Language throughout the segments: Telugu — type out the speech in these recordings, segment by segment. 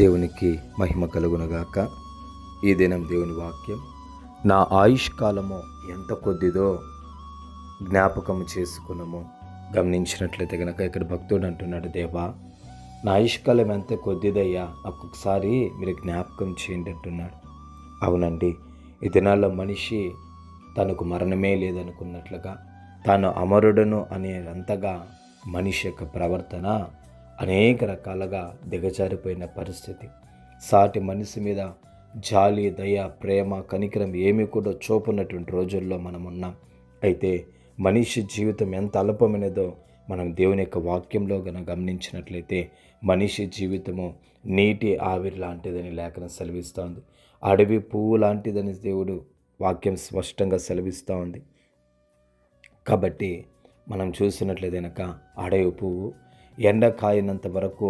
దేవునికి మహిమ కలుగునుగాక. ఈ దినం దేవుని వాక్యం, నా ఆయుష్కాలము ఎంత కొద్దిదో జ్ఞాపకము చేసుకున్నాము. గమనించినట్లయితే కనుక ఇక్కడ భక్తుడు అంటున్నాడు, దేవా నా ఆయుష్కాలం ఎంత కొద్దిదయ్యా, ఒక్కొక్కసారి మీరు జ్ఞాపకం చేయండి అంటున్నాడు. అవునండి, ఈ దినాల్లో మనిషి తనకు మరణమే లేదనుకున్నట్లుగా, తాను అమరుడను అనేంతగా మనిషి యొక్క ప్రవర్తన అనేక రకాలుగా దిగజారిపోయిన పరిస్థితి. సాటి మనిషి మీద జాలి, దయ, ప్రేమ, కనికరం ఏమీ కూడా చూపున్నటువంటి రోజుల్లో మనం ఉన్నాం. అయితే మనిషి జీవితం ఎంత అల్పమైనదో మనం దేవుని యొక్క వాక్యంలో గమనించినట్లయితే, మనిషి జీవితము నీటి ఆవిరి లాంటిదని లేఖనం సెలవిస్తోంది. అడవి పువ్వు లాంటిదని దేవుడు వాక్యం స్పష్టంగా సెలవిస్తూ ఉంది. కాబట్టి మనం చూసినట్లయితే కనుక అడవి పువ్వు ఎండ కాయనంత వరకు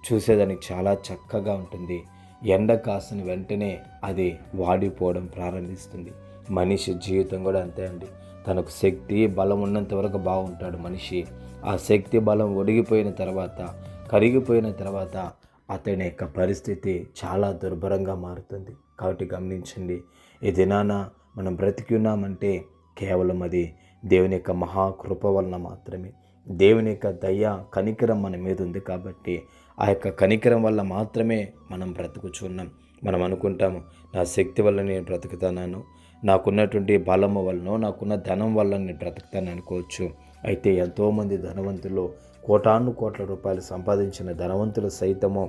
చూసేదానికి చాలా చక్కగా ఉంటుంది. ఎండ కాసిన వెంటనే అది వాడిపోవడం ప్రారంభిస్తుంది. మనిషి జీవితం కూడా అంతే అండి. తనకు శక్తి బలం ఉన్నంత వరకు బాగుంటాడు మనిషి. ఆ శక్తి బలం ఒడిగిపోయిన తర్వాత, కరిగిపోయిన తర్వాత అతని యొక్క పరిస్థితి చాలా దుర్భరంగా మారుతుంది. కాబట్టి గమనించండి, ఈ దినాన మనం బ్రతికి ఉన్నామంటే కేవలం అది దేవుని యొక్క మహాకృప వలన మాత్రమే. దేవుని యొక్క దయ, కనికరం మన మీద ఉంది. కాబట్టి ఆ యొక్క కనికరం వల్ల మాత్రమే మనం బ్రతుకుచున్నాం. మనం అనుకుంటాము, నా శక్తి వల్ల నేను బ్రతుకుతాను, నాకున్నటువంటి బలము వలన, నాకున్న ధనం వల్ల నేను బ్రతుకుతాను అనుకోవచ్చు. అయితే ఎంతోమంది ధనవంతులు, కోటాను కోట్ల రూపాయలు సంపాదించిన ధనవంతులు సైతము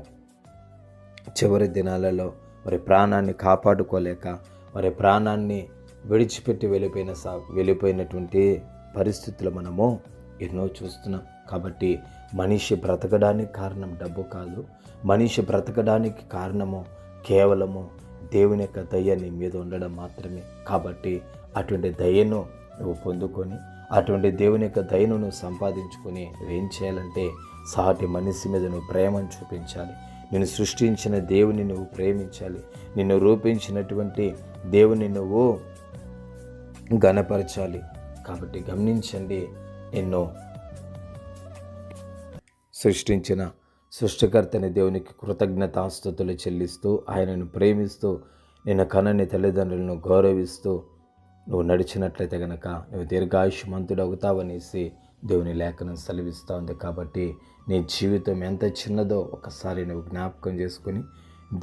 చివరి దినాలలో వారి ప్రాణాన్ని కాపాడుకోలేక, వారి ప్రాణాన్ని విడిచిపెట్టి వెళ్ళిపోయినటువంటి పరిస్థితులు మనము ఎన్నో చూస్తున్నాం. కాబట్టి మనిషి బ్రతకడానికి కారణం డబ్బు కాదు. మనిషి బ్రతకడానికి కారణము కేవలము దేవుని యొక్క దయ నీ మీద ఉండడం మాత్రమే. కాబట్టి అటువంటి దయను నువ్వు పొందుకొని, అటువంటి దేవుని యొక్క దయను నువ్వు సంపాదించుకొని నువ్వేం చేయాలంటే, సాటి మనిషి మీద నువ్వు ప్రేమను చూపించాలి. నిన్ను సృష్టించిన దేవుని నువ్వు ప్రేమించాలి. నిన్ను రూపించినటువంటి దేవుని నువ్వు ఘనపరచాలి. కాబట్టి గమనించండి, ఎన్నో సృష్టించిన సృష్టికర్తని దేవునికి కృతజ్ఞతాస్తుతులు చెల్లిస్తూ, ఆయనను ప్రేమిస్తూ, నిన్ను కనని తల్లిదండ్రులను గౌరవిస్తూ నువ్వు నడిచినట్లయితే కనుక నువ్వు దీర్ఘాయుష్మంతుడు అవుతావనేసి దేవుని లేఖనం సెలవిస్తూ ఉంది. కాబట్టి నీ జీవితం ఎంత చిన్నదో ఒకసారి నువ్వు జ్ఞాపకం చేసుకొని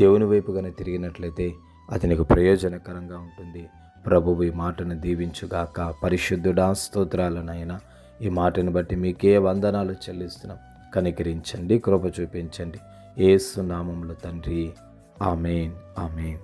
దేవుని వైపుగానే తిరిగినట్లయితే అది నీకు ప్రయోజనకరంగా ఉంటుంది. ప్రభువు ఈ మాటను దీవించుగాక. పరిశుద్ధుడా, స్తోత్రాలనైనా ఈ మాటను బట్టి మీకే వందనాలు చెల్లిస్తున్నాం. కనికరించండి, కృప చూపించండి. యేసు నామములో తండ్రి, ఆమేన్, ఆమేన్.